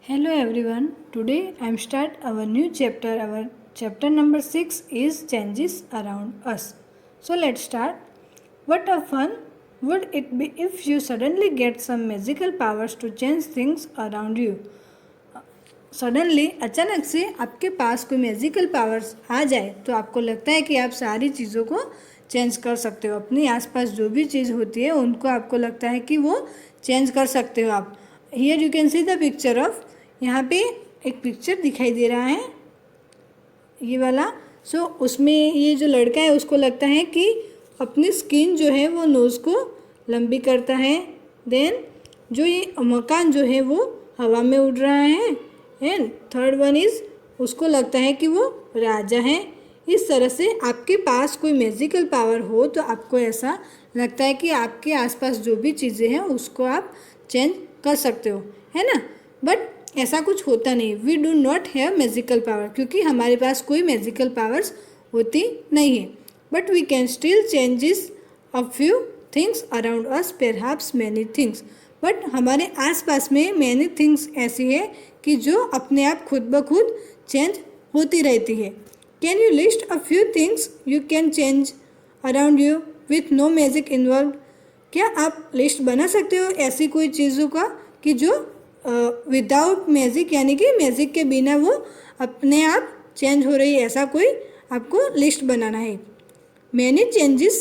Hello everyone. Today I am start our new chapter. Our chapter number 6 is changes around us. So let's start. What a fun would it be if you suddenly get some magical powers to change things around you. Suddenly अचानक से आपके पास कोई magical powers आ जाए तो आपको लगता है कि आप सारी चीज़ों को चेंज कर सकते हो। अपने आसपास जो भी चीज़ होती है उनको आपको लगता है कि वो चेंज कर सकते हो आप। Here you can see the picture of, यहाँ पे एक पिक्चर दिखाई दे रहा है ये वाला। सो उसमें ये जो लड़का है उसको लगता है कि अपनी स्किन जो है वो नोज़ को लंबी करता है। देन जो ये मकान जो है वो हवा में उड़ रहा है। एंड थर्ड वन इज़ उसको लगता है कि वो राजा है। इस तरह से आपके पास कोई मैजिकल पावर हो तो आपको ऐसा लगता है कि आपके आसपास जो भी चीज़ें हैं उसको आप चेंज कर सकते हो, है ना। बट ऐसा कुछ होता नहीं। We do not have magical power, क्योंकि हमारे पास कोई मैजिकल पावर्स होती नहीं है। But we can still changes a few things around us, perhaps many things. बट हमारे आसपास में मैनी थिंग्स ऐसी है कि जो अपने आप खुद ब खुद चेंज होती रहती है। Can you list a few things you can change around you with no magic involve? क्या आप लिस्ट बना सकते हो ऐसी कोई चीज़ों का कि जो विदाउट मैजिक, यानी कि मैजिक के बिना वो अपने आप चेंज हो रही है, ऐसा कोई आपको लिस्ट बनाना है। Many changes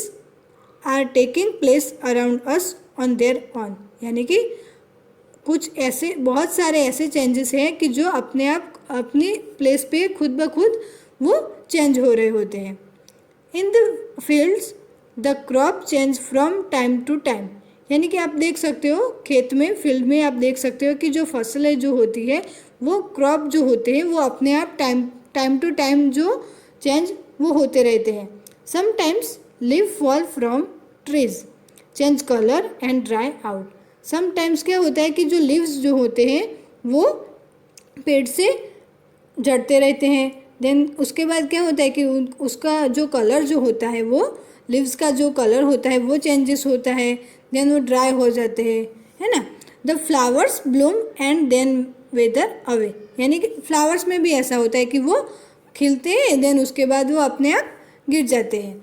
are taking place around us on there on, यानी कि कुछ ऐसे बहुत सारे ऐसे चेंजेस हैं कि जो अपने आप अपनी प्लेस पे खुद ब खुद वो चेंज हो रहे होते हैं। In the fields the crop change from time to time, यानी कि आप देख सकते हो खेत में, फील्ड में आप देख सकते हो कि जो फसलें जो होती है वो क्रॉप जो होते हैं वो अपने आप टाइम टू टाइम जो चेंज वो होते रहते हैं। Sometimes leave fall from trees, change colour and dry out. Sometimes क्या होता है कि जो लीव्स जो होते हैं वो पेड़ से झड़ते रहते हैं। देन उसके बाद क्या होता है कि उसका जो कलर जो होता है वो लीव्स का जो कलर होता है वो चेंजेस होता है। देन वो ड्राई हो जाते हैं, है ना। The flowers bloom and then wither away, यानी कि फ्लावर्स में भी ऐसा होता है कि वो खिलते हैं देन उसके बाद वो अपने आप गिर जाते हैं।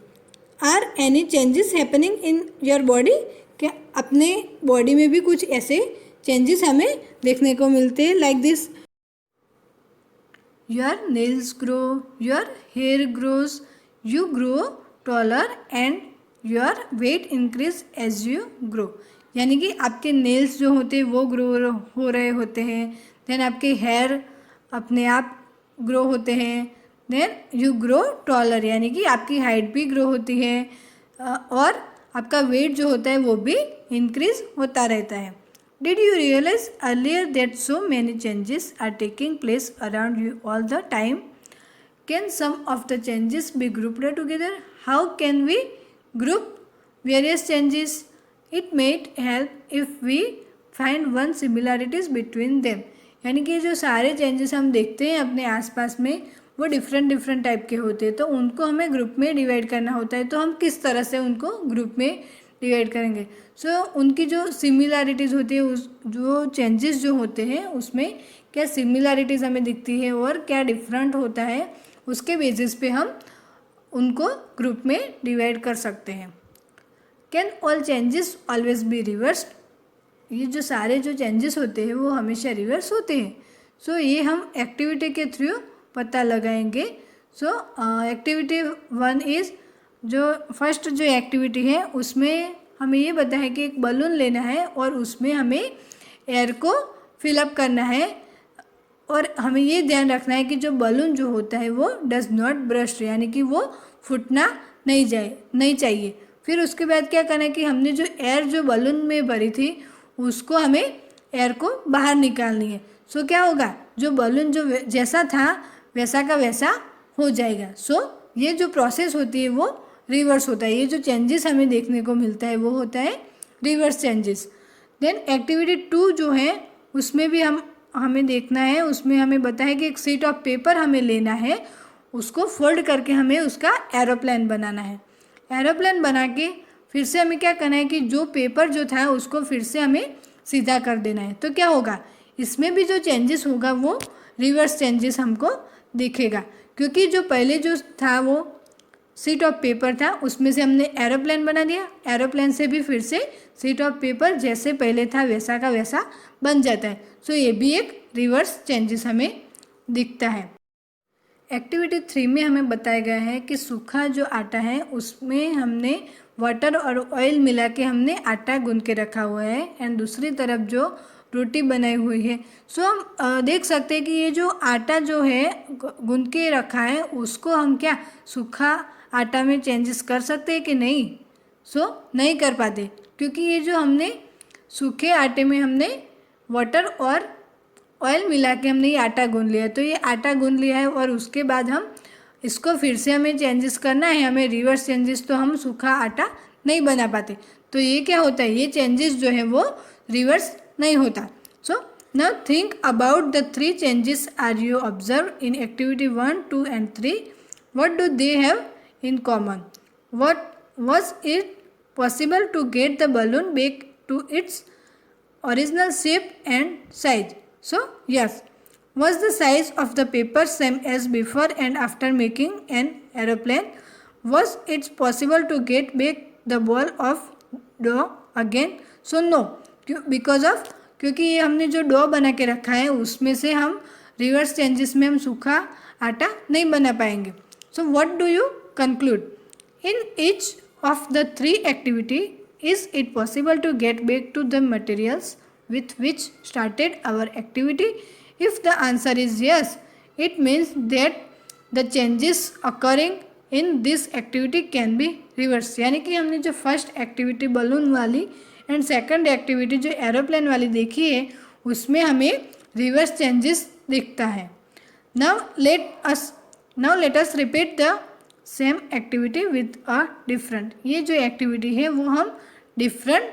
Are any changes happening in your body? क्या अपने बॉडी में भी कुछ ऐसे चेंजेस हमें देखने को मिलते हैं? Like this, your nails grow, your hair grows, you grow taller and your weight increase as you grow, यानी कि आपके नेल्स जो होते हैं वो ग्रो हो रहे होते हैं। देन आपके हेयर अपने आप ग्रो होते हैं। देन यू ग्रो टॉलर, यानी कि आपकी हाइट भी ग्रो होती है और आपका वेट जो होता है वो भी इंक्रीज होता रहता है। Did you realize earlier that so many changes are taking place around you all the time? Can some of the changes be grouped together? How can we group various changes? It might help if we find one similarities between them, यानी कि जो सारे changes हम देखते हैं अपने आसपास में वो डिफरेंट टाइप के होते हैं, तो उनको हमें ग्रुप में डिवाइड करना होता है। तो हम किस तरह से उनको ग्रुप में डिवाइड करेंगे? सो उनकी जो सिमिलरिटीज़ होती है, उस जो चेंजेस जो होते हैं उसमें क्या सिमिलरिटीज़ हमें दिखती है और क्या डिफरेंट होता है, उसके बेसिस पे हम उनको ग्रुप में डिवाइड कर सकते हैं। Can all changes always be reversed? ये जो सारे जो चेंजेस होते हैं वो हमेशा रिवर्स होते हैं। सो ये हम एक्टिविटी के थ्रू पता लगाएंगे। सो एक्टिविटी 1 इज़, जो फर्स्ट जो एक्टिविटी है उसमें हमें ये पता है कि एक बलून लेना है और उसमें हमें एयर को फिलअप करना है और हमें ये ध्यान रखना है कि जो बलून जो होता है वो डज नॉट ब्रस्ट, यानी कि वो फूटना नहीं चाहिए। फिर उसके बाद क्या करना है कि हमने जो एयर जो बलून में भरी थी उसको हमें एयर को बाहर निकालनी है। सो क्या होगा, जो बलून जो जैसा था वैसा का वैसा हो जाएगा। सो ये जो प्रोसेस होती है वो रिवर्स होता है। ये जो चेंजेस हमें देखने को मिलता है वो होता है रिवर्स चेंजेस। देन एक्टिविटी 2 जो है उसमें भी हमें देखना है, उसमें हमें बताया कि एक शीट ऑफ पेपर हमें लेना है, उसको फोल्ड करके हमें उसका एरोप्लेन बनाना है। एरोप्लेन बना के फिर से हमें क्या करना है कि जो पेपर जो था उसको फिर से हमें सीधा कर देना है। तो क्या होगा, इसमें भी जो चेंजेस होगा वो रिवर्स चेंजेस हमको दिखेगा, क्योंकि जो पहले जो था वो शीट ऑफ पेपर था, उसमें से हमने एरोप्लेन बना दिया, एरोप्लेन से भी फिर से शीट ऑफ पेपर जैसे पहले था वैसा का वैसा बन जाता है। सो ये भी एक रिवर्स चेंजेस हमें दिखता है। एक्टिविटी 3 में हमें बताया गया है कि सूखा जो आटा है उसमें हमने वाटर और ऑयल मिला के हमने आटा गूंद के रखा हुआ है, एंड दूसरी तरफ जो रोटी बनाई हुई है। सो हम देख सकते हैं कि ये जो आटा जो है गूंद के रखा है उसको हम क्या सूखा आटा में चेंजेस कर सकते हैं कि नहीं? सो नहीं कर पाते, क्योंकि ये जो हमने सूखे आटे में हमने वाटर और ऑयल मिला के हमने ये आटा गूंद लिया, तो ये आटा गूंद लिया है और उसके बाद हम इसको फिर से हमें चेंजेस करना है, हमें रिवर्स चेंजेस, तो हम सूखा आटा नहीं बना पाते। तो ये क्या होता है, ये चेंजेस जो है वो रिवर्स नहीं होता। So now think about the 3 changes are you observe in activity 1, 2 and 3. What do they have in common? What was it possible to get the balloon back to its original shape and size? So yes. Was the size of the paper same as before and after making an aeroplane? Was it possible to get back the ball of dough again? So no, because of क्योंकि ये हमने जो dough बना के रखा है उसमें से हम रिवर्स चेंजेस में हम सूखा आटा नहीं बना पाएंगे। So what do you conclude? In each of the 3 activity, is it possible to get back to the materials with which started our activity? If the answer is yes, it means that the changes occurring in this activity can be reversed. यानी कि हमने जो first activity balloon वाली and second activity जो aeroplane वाली देखी है उसमें हमें रिवर्स चेंजेस दिखता है। Now let us repeat the same activity with a different. ये जो एक्टिविटी है वो हम डिफरेंट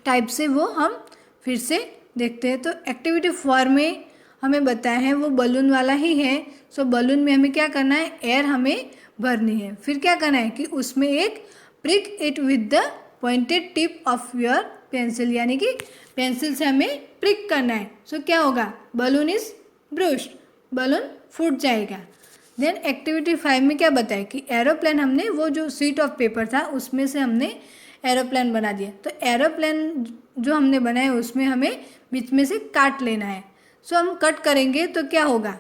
टाइप से वो हम फिर से देखते हैं। तो एक्टिविटी 4 में हमें बताया है वो बलून वाला ही है। सो बलून में हमें क्या करना है, एयर हमें भरनी है। फिर क्या करना है कि उसमें एक prick it with the pointed tip of your pencil, यानी कि पेंसिल से हमें प्रिक करना है। सो क्या होगा, बलून इज ब्रूस्ड, बलून फूट जाएगा। देन एक्टिविटी 5 में क्या बताया कि एरोप्लेन हमने वो जो शीट ऑफ पेपर था उसमें से हमने एरोप्लेन बना दिया। तो एरोप्लेन जो हमने बनाया उसमें हमें बीच में से काट लेना है। सो हम कट करेंगे तो क्या होगा,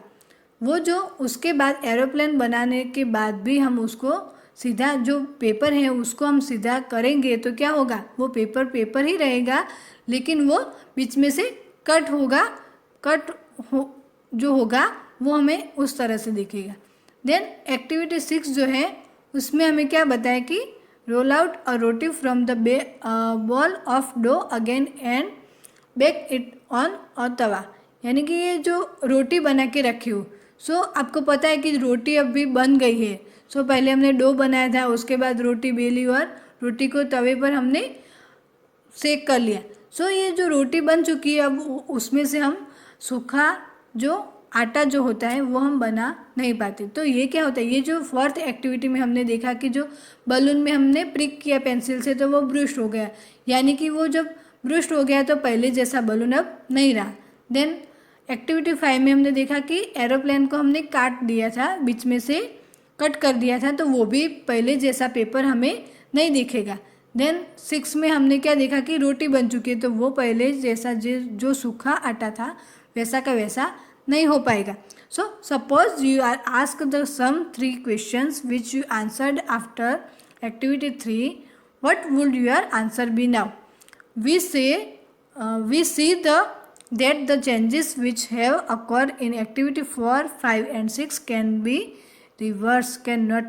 वो जो उसके बाद एरोप्लेन बनाने के बाद भी हम उसको सीधा जो पेपर है उसको हम सीधा करेंगे तो क्या होगा, वो पेपर ही रहेगा, लेकिन वो बीच में से कट होगा, जो होगा वो हमें उस तरह से दिखेगा। देन एक्टिविटी 6 जो है उसमें हमें क्या बताया कि roll out a roti from the ball of dough again and bake it on a tawa, यानी कि ये जो रोटी बना के रखी हो। सो आपको पता है कि रोटी अभी बन गई है। सो पहले हमने डो बनाया था, उसके बाद रोटी बेली और रोटी को तवे पर हमने सेक कर लिया। सो ये जो रोटी बन चुकी है अब उसमें से हम सूखा जो आटा जो होता है वो हम बना नहीं पाते। तो ये क्या होता है, ये जो 4th एक्टिविटी में हमने देखा कि जो बलून में हमने प्रिक किया पेंसिल से तो वो ब्रूस्ड हो गया, यानी कि वो जब ब्रूस्ड हो गया तो पहले जैसा बलून अब नहीं रहा। देन एक्टिविटी 5 में हमने देखा कि एरोप्लेन को हमने काट दिया था, बीच में से कट कर दिया था, तो वो भी पहले जैसा पेपर हमें नहीं दिखेगा। देन 6 में हमने क्या देखा कि रोटी बन चुकी है, तो वो पहले जैसा जो सूखा आटा था वैसा का वैसा नहीं हो पाएगा। So suppose you are ask the some 3 questions which you answered after activity 3, what would your answer be now? We see that the changes which have occurred in activity 4, 5 and 6 cannot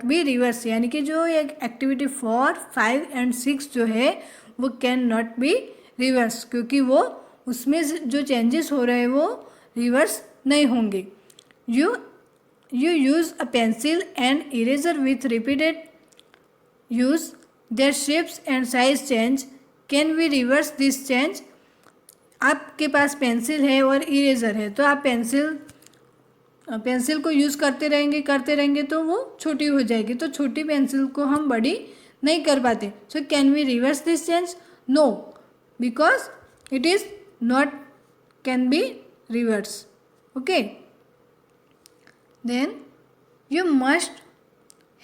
be reversed, यानी कि जो activity 4, 5 and 6 जो है वो can not be reverse, क्योंकि वो उसमें जो चेंजेस हो रहे हैं वो रिवर्स नहीं होंगे। You use a pencil and eraser with repeated use their shapes and size change, can we reverse this change? आपके पास पेंसिल है और इरेज़र है, तो आप पेंसिल को यूज़ करते रहेंगे तो वो छोटी हो जाएगी, तो छोटी पेंसिल को हम बड़ी नहीं कर पाते। So can we reverse this change? No, because it is not can be reversed. Okay. Then you must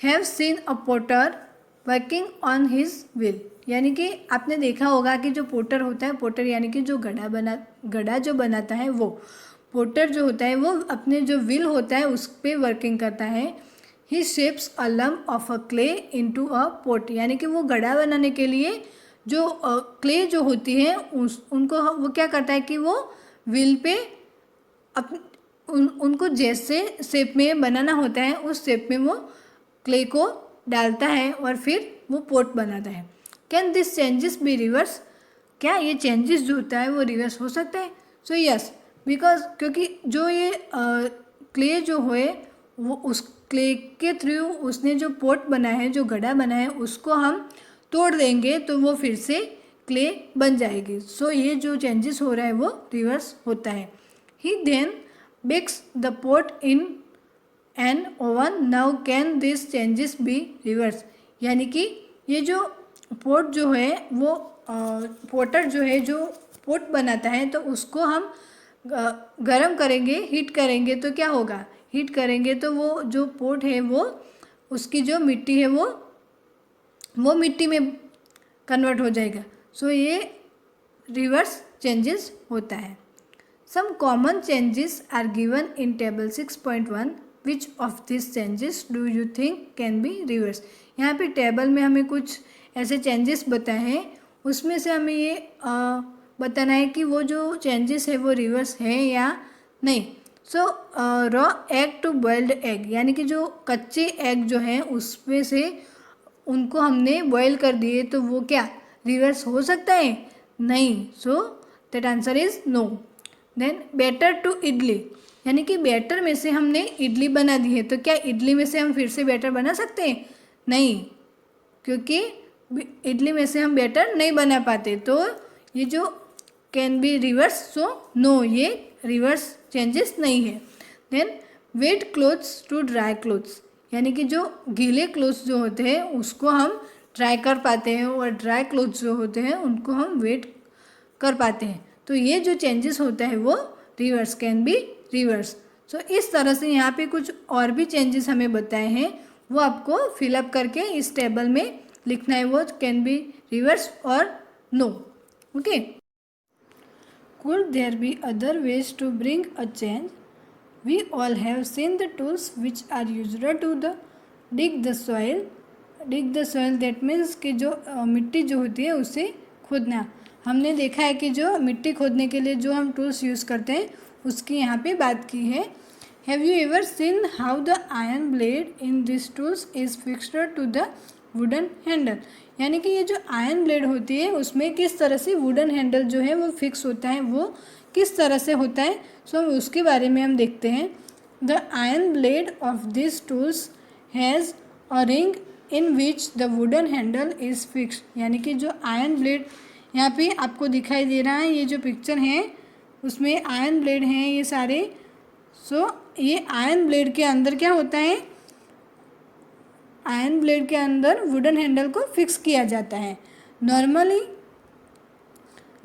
have seen a potter working on his wheel. यानी कि आपने देखा होगा कि जो पोटर होता है, पोटर यानी कि जो गड़ा जो बनाता है, वो पोटर जो होता है वो अपने जो व्हील होता है उस पर वर्किंग करता है. He shapes a lump of a clay into a pot. यानी कि वो गड़ा बनाने के लिए जो क्ले जो होती है उनको वो क्या करता है कि वो व्हील पे उनको जैसे शेप में बनाना होता है उस शेप में वो क्ले को डालता है और फिर वो पोट बनाता है. Can this changes be reverse? क्या ये चेंजेस जो होता है वो रिवर्स हो सकता है? सो यस, बिकॉज क्योंकि जो ये क्ले जो है वो उस क्ले के थ्रू उसने जो पोट बना है, जो गड़ा बना है, उसको हम तोड़ देंगे तो वो फिर से क्ले बन जाएगी. सो ये जो चेंजेस हो रहा है वो रिवर्स होता है. He then bakes the pot in an oven. Now can this changes be reverse? यानी कि ये जो पोट जो है वो पोटर जो है जो पोट बनाता है तो उसको हम गरम करेंगे, हीट करेंगे तो क्या होगा? हीट करेंगे तो वो जो पोट है वो उसकी जो मिट्टी है वो मिट्टी में कन्वर्ट हो जाएगा. सो ये रिवर्स चेंजेस होता है. Some common changes are given in table 6.1. Which of this changes do you think can be reverse? यहाँ पे टेबल में हमें कुछ ऐसे चेंजेस बताए हैं, उसमें से हमें ये बताना है कि वो जो चेंजेस है वो रिवर्स है या नहीं. So raw egg to boiled egg. यानी कि जो कच्चे एग जो हैं उसमें से उनको हमने बॉयल कर दिए तो वो क्या रिवर्स हो सकता है? नहीं. So that answer is no. Then batter to idli. यानी कि बैटर में से हमने इडली बना दी है तो क्या इडली में से हम फिर से बैटर बना सकते हैं? नहीं, क्योंकि इडली में से हम बैटर नहीं बना पाते. तो ये जो can be reverse, so no, ये रिवर्स चेंजेस नहीं है. Then wet clothes to dry clothes. यानी कि जो गीले क्लोथ्स जो होते हैं उसको हम ड्राई कर पाते हैं और ड्राई क्लोथ्स जो होते हैं उनको हम वेट कर पाते हैं. तो ये जो चेंजेस होता है वो रिवर्स, कैन बी रिवर्स. सो इस तरह से यहाँ पे कुछ और भी चेंजेस हमें बताए हैं, वो आपको फिलअप करके इस टेबल में लिखना है. वो कैन बी रिवर्स और no. Okay. Could there be other ways to bring a change? We all have seen the tools which are used to the dig the soil. Dig the soil that means कि जो मिट्टी जो होती है उसे खोदना. हमने देखा है कि जो मिट्टी खोदने के लिए जो हम टूल्स यूज़ करते हैं उसकी यहाँ पे बात की है. Have you ever seen how the iron blade in this tools is fixed to the wooden handle? यानी कि ये जो आयरन ब्लेड होती है उसमें किस तरह से वुडन हैंडल जो है वो फिक्स होता है, वो किस तरह से होता है. सो उसके बारे में हम देखते हैं. The iron blade of this tools has a ring in which the wooden handle is fixed. यानी कि जो आयरन ब्लेड यहाँ पे आपको दिखाई दे रहा है, ये जो पिक्चर है उसमें आयरन ब्लेड हैं ये सारे. सो ये आयरन ब्लेड के अंदर क्या होता है? आयरन ब्लेड के अंदर वुडन हैंडल को फिक्स किया जाता है.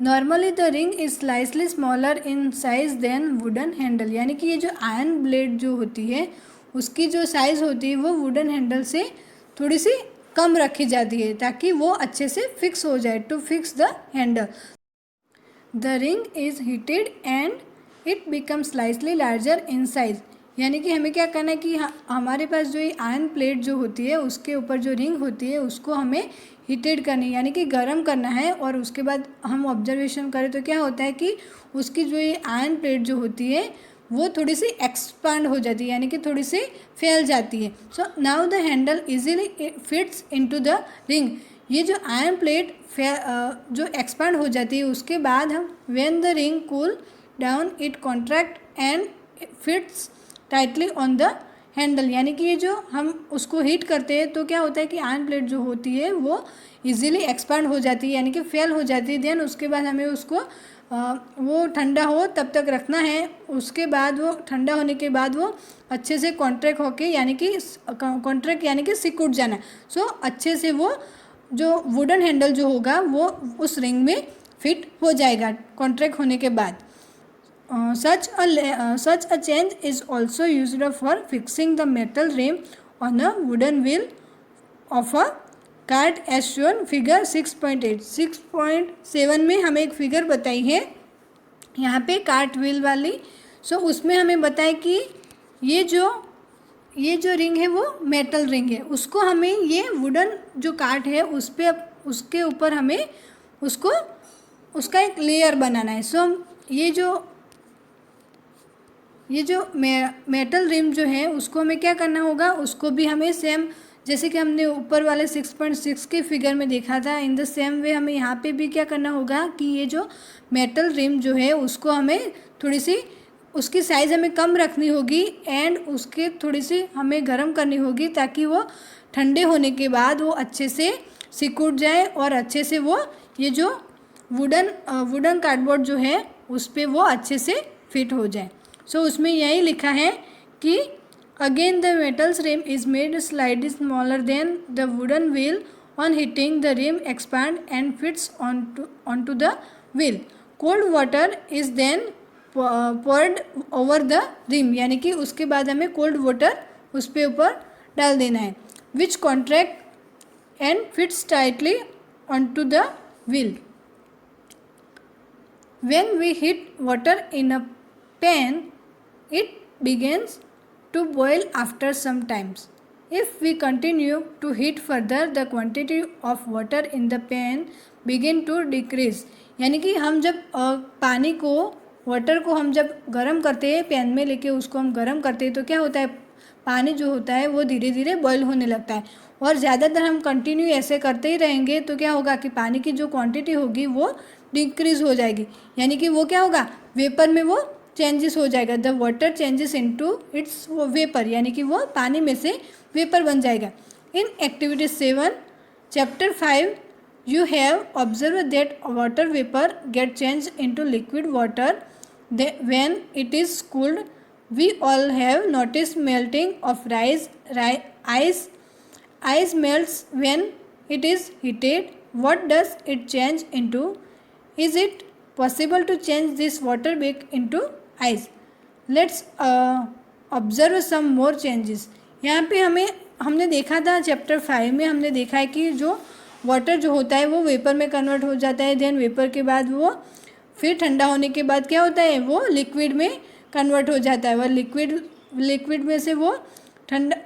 Normally the ring is slightly smaller in size than wooden handle. यानी कि ये जो आयरन ब्लेड जो होती है उसकी जो साइज़ होती है वो वुडन हैंडल से थोड़ी सी कम रखी जाती है ताकि वो अच्छे से फिक्स हो जाए. To fix the handle the ring is heated and it become slightly larger in size. यानी कि हमें क्या करना है कि हमारे पास जो ये आयरन प्लेट जो होती है उसके ऊपर जो रिंग होती है उसको हमें हीटेड करनी है, यानी कि गर्म करना है. और उसके बाद हम ऑब्जर्वेशन करें तो क्या होता है कि उसकी जो ये आयरन प्लेट जो होती है वो थोड़ी सी एक्सपांड हो जाती है, यानी कि थोड़ी सी फैल जाती है. So now the handle easily fits into the ring. ये जो आयरन प्लेट जो एक्सपांड हो जाती है उसके बाद हम when the ring cool down it contract and fits tightly on the handle. यानी कि ये जो हम उसको हीट करते हैं तो क्या होता है कि आयरन प्लेट जो होती है वो इजीली एक्सपांड हो जाती है, यानी कि फेल हो जाती है. देन उसके बाद हमें उसको वो ठंडा हो तब तक रखना है. उसके बाद वो ठंडा होने के बाद वो अच्छे से कॉन्ट्रैक्ट होके यानी कि कॉन्ट्रैक्ट यानी कि सिकुड़ जाना. सो अच्छे से वो जो वुडन हैंडल जो होगा वो उस रिंग में फिट हो जाएगा कॉन्ट्रैक्ट होने के बाद. such a change is also used for fixing the metal rim on a wooden wheel of a cart as shown figure 6.8. 6.7 में हमें एक फिगर बताई है यहाँ पे कार्ट व्हील वाली. उसमें हमें बताया कि ये जो रिंग है वो मेटल रिंग है, उसको हमें ये वुडन जो कार्ट है उसके ऊपर हमें उसका एक लेयर बनाना है. ये जो मेटल रिम जो है उसको हमें क्या करना होगा, उसको भी हमें सेम जैसे कि हमने ऊपर वाले 6.6 के फिगर में देखा था, इन द सेम वे हमें यहाँ पे भी क्या करना होगा कि ये जो मेटल रिम जो है उसको हमें थोड़ी सी उसकी साइज़ हमें कम रखनी होगी एंड उसके थोड़ी सी हमें गर्म करनी होगी ताकि वो ठंडे होने के बाद वो अच्छे से सिकुड़ जाए और अच्छे से वो ये जो वुडन कार्डबोर्ड जो है उस पर वो अच्छे से फिट हो जाए. उसमें यही लिखा है कि again the metals rim is made slidely smaller than the wooden wheel on heating the rim expand and fits on to the wheel. Cold water is then poured over the rim, यानी कि उसके बाद हमें cold water उस पे ऊपर डाल देना है. Which contract and fits tightly on to the wheel. When we heat water in a pan, it begins to boil after some times. If we continue to heat further, the quantity of water in the pan begin to decrease. यानी कि हम जब water को हम जब गर्म करते हैं, पैन में लेके उसको हम गर्म करते हैं तो क्या होता है, पानी जो होता है वो धीरे धीरे बॉयल होने लगता है. और ज़्यादातर हम कंटिन्यू ऐसे करते ही रहेंगे तो क्या होगा कि पानी की जो क्वांटिटी होगी वो डिक्रीज़ हो जाएगी, यानी कि वो क्या होगा, वेपर में वो चेंजेस हो जाएगा. The water changes into its vapour, यानी कि वो पानी में से वेपर बन जाएगा. In activity 7 chapter 5 you have observe that water vapour get change into liquid water when it is cooled. We all have notice melting of ice melts when it is heated. What does it change into? Is it possible to change this water back into ice? Let's observe some more changes. यहाँ पे हमने देखा था chapter 5 में हमने देखा है कि जो वाटर जो होता है वो वेपर में कन्वर्ट हो जाता है. देन वेपर के बाद वो फिर ठंडा होने के बाद क्या होता है, वो लिक्विड में कन्वर्ट हो जाता है. वह लिक्विड में से वो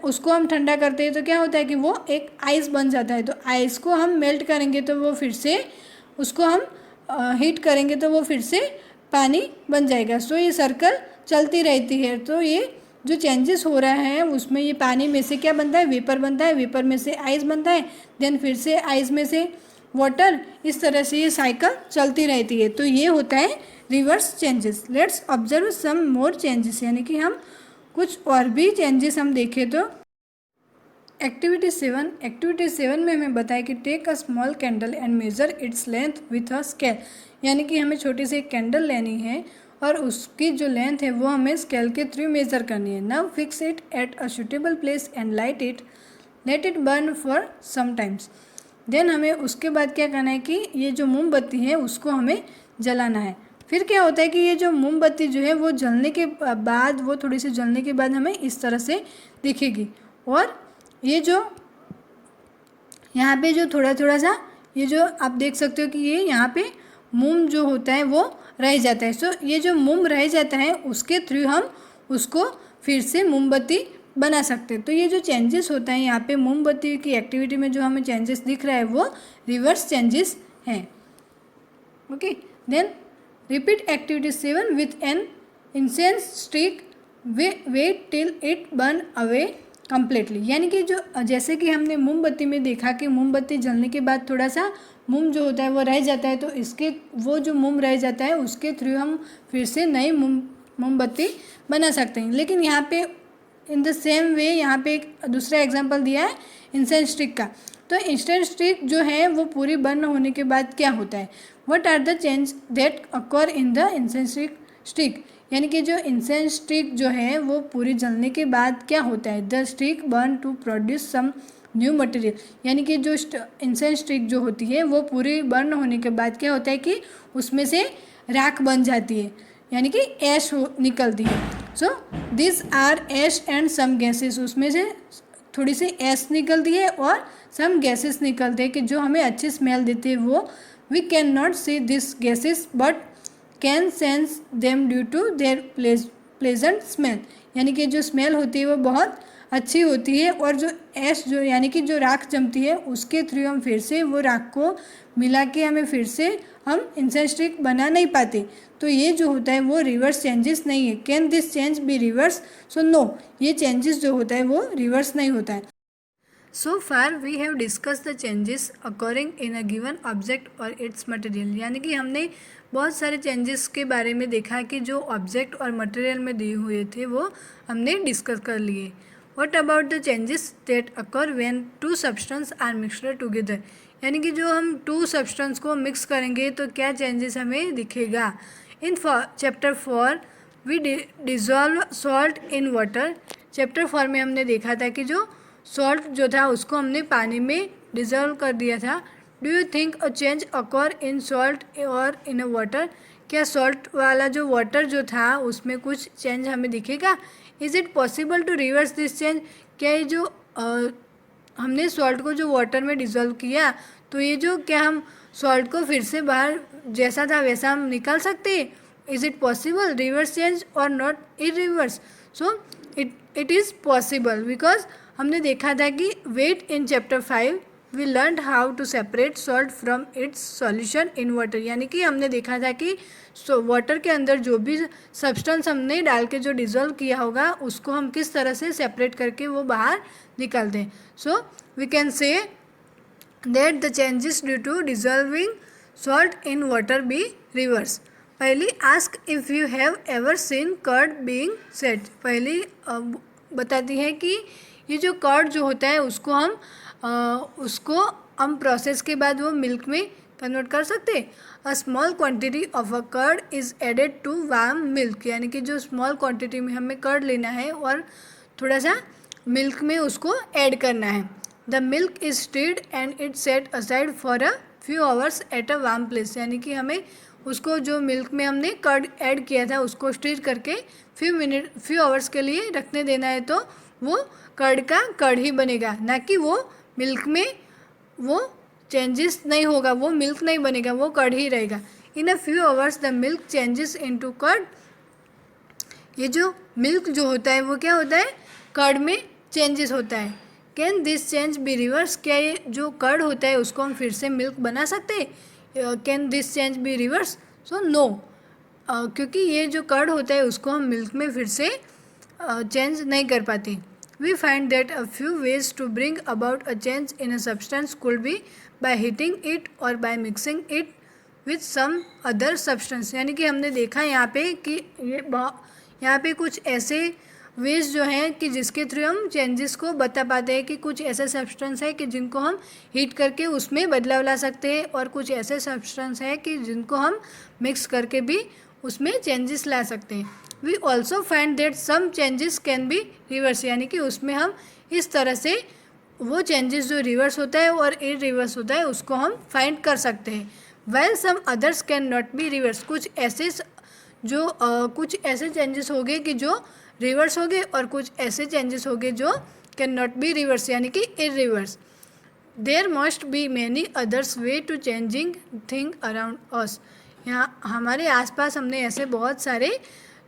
उसको हम ठंडा करते हैं तो क्या होता है कि वो एक आइस बन जाता है. तो आइस को हम मेल्ट करेंगे तो वो फिर से उसको हम हीट करेंगे तो वो फिर से पानी बन जाएगा. ये सर्कल चलती रहती है. तो ये जो चेंजेस हो रहा है उसमें ये पानी में से क्या बनता है, वेपर बनता है, वेपर में से आइस बनता है, देन फिर से आइस में से वाटर. इस तरह से ये साइकिल चलती रहती है. तो ये होता है reverse changes. Let's observe some more changes, यानी कि हम कुछ और भी चेंजेस हम देखें तो एक्टिविटी 7 में हमें बताया कि take a small candle and measure its length with a scale, यानी कि हमें छोटी सी एक कैंडल लेनी है और उसकी जो लेंथ है वो हमें स्केल के थ्रू मेज़र करनी है. Now fix it at a suitable place and let it burn for some times. Then हमें उसके बाद क्या करना है कि ये जो मोमबत्ती है उसको हमें जलाना है. फिर क्या होता है कि ये जो मोमबत्ती जो है वो जलने के बाद वो थोड़ी सी जलने के बाद हमें इस तरह से दिखेगी. और ये जो यहाँ पे जो थोड़ा सा ये जो आप देख सकते हो कि ये यहाँ पे मोम जो होता है वो रह जाता है. ये जो मोम रह जाता है उसके थ्रू हम उसको फिर से मोमबत्ती बना सकते हैं. तो ये जो चेंजेस होता है यहाँ पे मोमबत्ती की एक्टिविटी में जो हमें चेंजेस दिख रहा है वो रिवर्स चेंजेस हैं. Okay, then repeat activity 7 with an incense stick. Wait till it burn away completely, यानी कि जो जैसे कि हमने मोमबत्ती में देखा कि मोमबत्ती जलने के बाद थोड़ा सा मोम जो होता है वो रह जाता है. तो इसके वो जो मोम रह जाता है उसके थ्रू हम फिर से नई मोमबत्ती बना सकते हैं. लेकिन यहाँ पे इन द सेम वे यहाँ पे एक दूसरा एग्जांपल दिया है इंसेंस स्टिक का. तो इंस्टेंट स्टिक जो है वो पूरी बर्न होने के बाद क्या होता है, what are the change that occur in the incense stick, यानी कि जो इंसेंस स्टिक जो है वो पूरी जलने के बाद क्या होता है, the stick burn to produce some new material, यानी कि जो इंसेंस स्टिक जो होती है वो पूरी बर्न होने के बाद क्या होता है कि उसमें से राख बन जाती है. यानी कि ऐश निकलती है। So this are ash and some gases, उसमें से थोड़ी सी ऐश निकलती है और सम गैसेस निकलते हैं कि जो हमें अच्छी स्मेल देती है वो। We can not see this gases but can sense them due to their pleasant smell, यानी कि जो स्मेल होती है वो बहुत अच्छी होती है और जो ऐश जो यानी कि जो राख जमती है उसके थ्रू हम फिर से वो राख को मिला के हमें फिर से हम इंसेंस स्टिक बना नहीं पाते। तो ये जो होता है वो रिवर्स चेंजेस नहीं है। Can this change be reverse? So no, ये चेंजेस जो होता है वो रिवर्स नहीं होता है। So far we have discuss the changes according in a given object और इट्स मटेरियल, यानी कि हमने बहुत सारे चेंजेस के बारे में देखा कि जो ऑब्जेक्ट और मटेरियल में दिए हुए थे वो हमने डिस्कस कर लिए। What about the changes that occur when two substance are mixed together, यानी कि जो हम टू सब्सटेंस को मिक्स करेंगे तो क्या चेंजेस हमें दिखेगा। In chapter 4 we dissolve salt in water, chapter 4 में हमने देखा था कि जो सॉल्ट जो था उसको हमने पानी में डिजॉल्व कर दिया था। Do you think a change occur in salt और इन अ वाटर, क्या सॉल्ट वाला जो वाटर जो था उसमें कुछ चेंज हमें दिखेगा। Is it possible to reverse this change, क्या ये जो हमने सॉल्ट को जो वाटर में डिज़ोल्व किया तो ये जो क्या हम सॉल्ट को फिर से बाहर जैसा था वैसा हम निकाल सकते हैं। Is it possible reverse change और not in reverse? So it is possible because हमने देखा था कि wait in chapter 5 we learn how to separate salt from its solution in water, यानी कि हमने देखा था कि वाटर के अंदर जो भी सब्सटेंस हमने डाल के जो डिज़ोल्व किया होगा उसको हम किस तरह से सेपरेट करके वो बाहर निकाल दें। So we can say that the changes due to dissolving salt in water be reverse. Paheli ask if you have ever seen curd being set, Paheli बताती है कि ये जो कर्ड जो होता है उसको हम प्रोसेस के बाद वो मिल्क में कन्वर्ट कर सकते हैं। A small quantity of a curd is added to warm milk, यानी कि जो स्मॉल क्वांटिटी में हमें कर्ड लेना है और थोड़ा सा मिल्क में उसको ऐड करना है। The milk is stirred and it set aside for a few hours at a warm place, यानी कि हमें उसको जो मिल्क में हमने कर्ड ऐड किया था उसको स्टीर करके फ्यू आवर्स के लिए रखने देना है, तो वो कर्ड का कर्ड ही बनेगा, ना कि वो मिल्क में वो चेंजेस नहीं होगा, वो मिल्क नहीं बनेगा, वो कर्ड ही रहेगा। In a few hours the milk changes into curd, ये जो मिल्क जो होता है वो क्या होता है, कर्ड में चेंजेस होता है। Can this change be reverse, क्या ये जो कर्ड होता है उसको हम फिर से मिल्क बना सकते हैं। Can this change be reverse? So no, क्योंकि ये जो कर्ड होता है उसको हम मिल्क में फिर से चेंज नहीं कर पाते। We find that a few ways to bring about a change in a substance could be by heating it or by mixing it with some other substance, यानी कि हमने देखा यहाँ पे कि यहाँ पे कुछ ऐसे वेज जो हैं कि जिसके थ्रू हम चेंजेस को बता पाते हैं कि कुछ ऐसे सब्सटेंस है कि जिनको हम हीट करके उसमें बदलाव ला सकते हैं और कुछ ऐसे सब्सटेंस है कि जिनको हम मिक्स करके भी उसमें चेंजेस ला सकते हैं। We also find that some changes can be reverse, यानी कि उसमें हम इस तरह से वो चेंजेस जो रिवर्स होता है और इन रिवर्स होता है उसको हम फाइंड कर सकते हैं। Well some others can not be reverse, कुछ ऐसे चेंजेस हो गए कि जो रिवर्स हो गए और कुछ ऐसे चेंजेस हो गए जो कैन नॉट बी रिवर्स, यानी कि in reverse. There must be many others way to changing thing around us, यहाँ हमारे आसपास हमने ऐसे बहुत सारे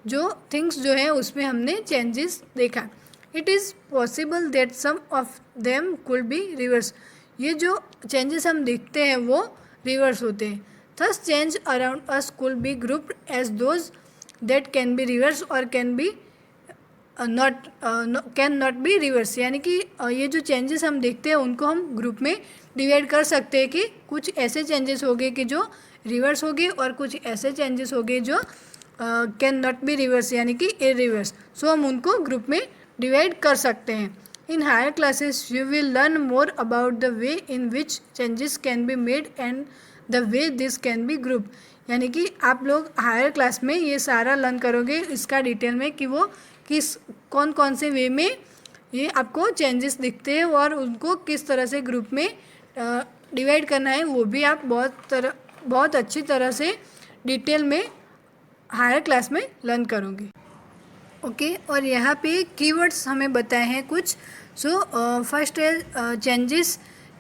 जो थिंग्स जो है उसमें हमने चेंजेस देखा। It is possible that some of them could be reverse, ये जो चेंजेस हम देखते हैं वो रिवर्स होते हैं। Thus change around us could be grouped as those that can be reverse और कैन नॉट बी रिवर्स, यानी कि ये जो चेंजेस हम देखते हैं उनको हम ग्रुप में डिवाइड कर सकते हैं कि कुछ ऐसे चेंजेस हो गए कि जो रिवर्स हो गए और कुछ ऐसे चेंजेस हो गए जो कैन नॉट बी रिवर्स, यानी कि इन रिवर्स। सो हम उनको ग्रुप में डिवाइड कर सकते हैं। In higher classes you will learn more about the way in which changes can be made and the way this can be group, यानी कि आप लोग हायर क्लास में ये सारा लर्न करोगे इसका डिटेल में कि वो कौन कौन से वे में ये आपको चेंजेस दिखते हैं और उनको किस तरह से ग्रुप में डिवाइड करना है, वो भी आप बहुत अच्छी तरह से डिटेल में हायर क्लास में लर्न करूँगी। ओके और यहाँ पे कीवर्ड्स हमें बताए हैं कुछ। सो फर्स्ट है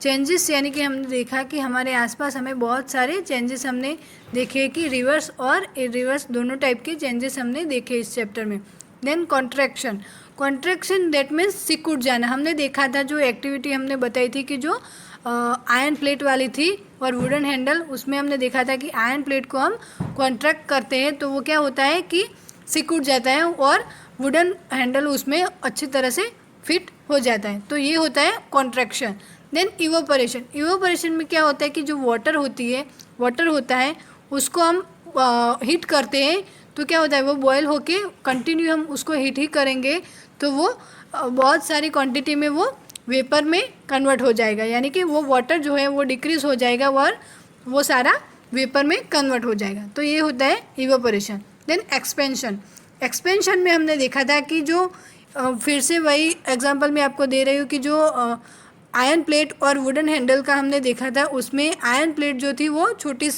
चेंजेस यानी कि हमने देखा कि हमारे आसपास हमें बहुत सारे चेंजेस हमने देखे कि रिवर्स और रिवर्स दोनों टाइप के चेंजेस हमने देखे इस चैप्टर में। देन कॉन्ट्रैक्शन दैट मीन्स सिकुड़ जाना। हमने देखा था जो एक्टिविटी हमने बताई थी कि जो आयरन प्लेट वाली थी और वुडन हैंडल, उसमें हमने देखा था कि आयरन प्लेट को हम कॉन्ट्रैक्ट करते हैं तो वो क्या होता है कि सिकुड़ जाता है और वुडन हैंडल उसमें अच्छी तरह से फिट हो जाता है, तो ये होता है कॉन्ट्रैक्शन। देन इवोपरेशन में क्या होता है कि जो वाटर होता है उसको हम हीट करते हैं तो क्या होता है वो बॉयल होके कंटिन्यू हम उसको हीट ही करेंगे तो वो बहुत सारी क्वांटिटी में वो वेपर में कन्वर्ट हो जाएगा, यानी कि वो वाटर जो है वो डिक्रीज हो जाएगा और वो सारा वेपर में कन्वर्ट हो जाएगा, तो ये होता है इवोपरेशन। देन एक्सपेंशन में हमने देखा था कि जो फिर से वही एग्जांपल मैं आपको दे रही हूँ कि जो आयरन प्लेट और वुडन हैंडल का हमने देखा था, उसमें आयरन प्लेट जो थी वो छोटी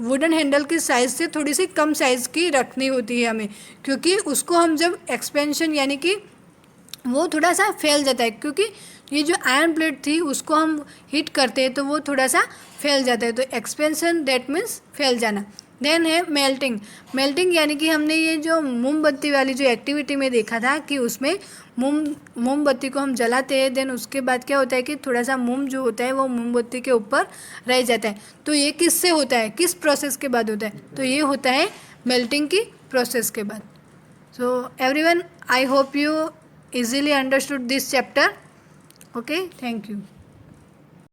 वुडन हैंडल की साइज़ से थोड़ी सी कम साइज़ की रखनी होती है हमें, क्योंकि उसको हम जब एक्सपेंशन यानी कि वो थोड़ा सा फैल जाता है, क्योंकि ये जो आयरन प्लेट थी उसको हम हीट करते हैं तो वो थोड़ा सा फैल जाता है, तो एक्सपेंशन दैट मीन्स फैल जाना। देन है मेल्टिंग यानी कि हमने ये जो मोमबत्ती वाली जो एक्टिविटी में देखा था कि उसमें मोमबत्ती को हम जलाते हैं, देन उसके बाद क्या होता है कि थोड़ा सा मोम जो होता है वो मोमबत्ती के ऊपर रह जाता है, तो ये किससे होता है, किस प्रोसेस के बाद होता है, तो ये होता है मेल्टिंग की प्रोसेस के बाद। So everyone, I hope you easily understood this chapter. Okay, thank you.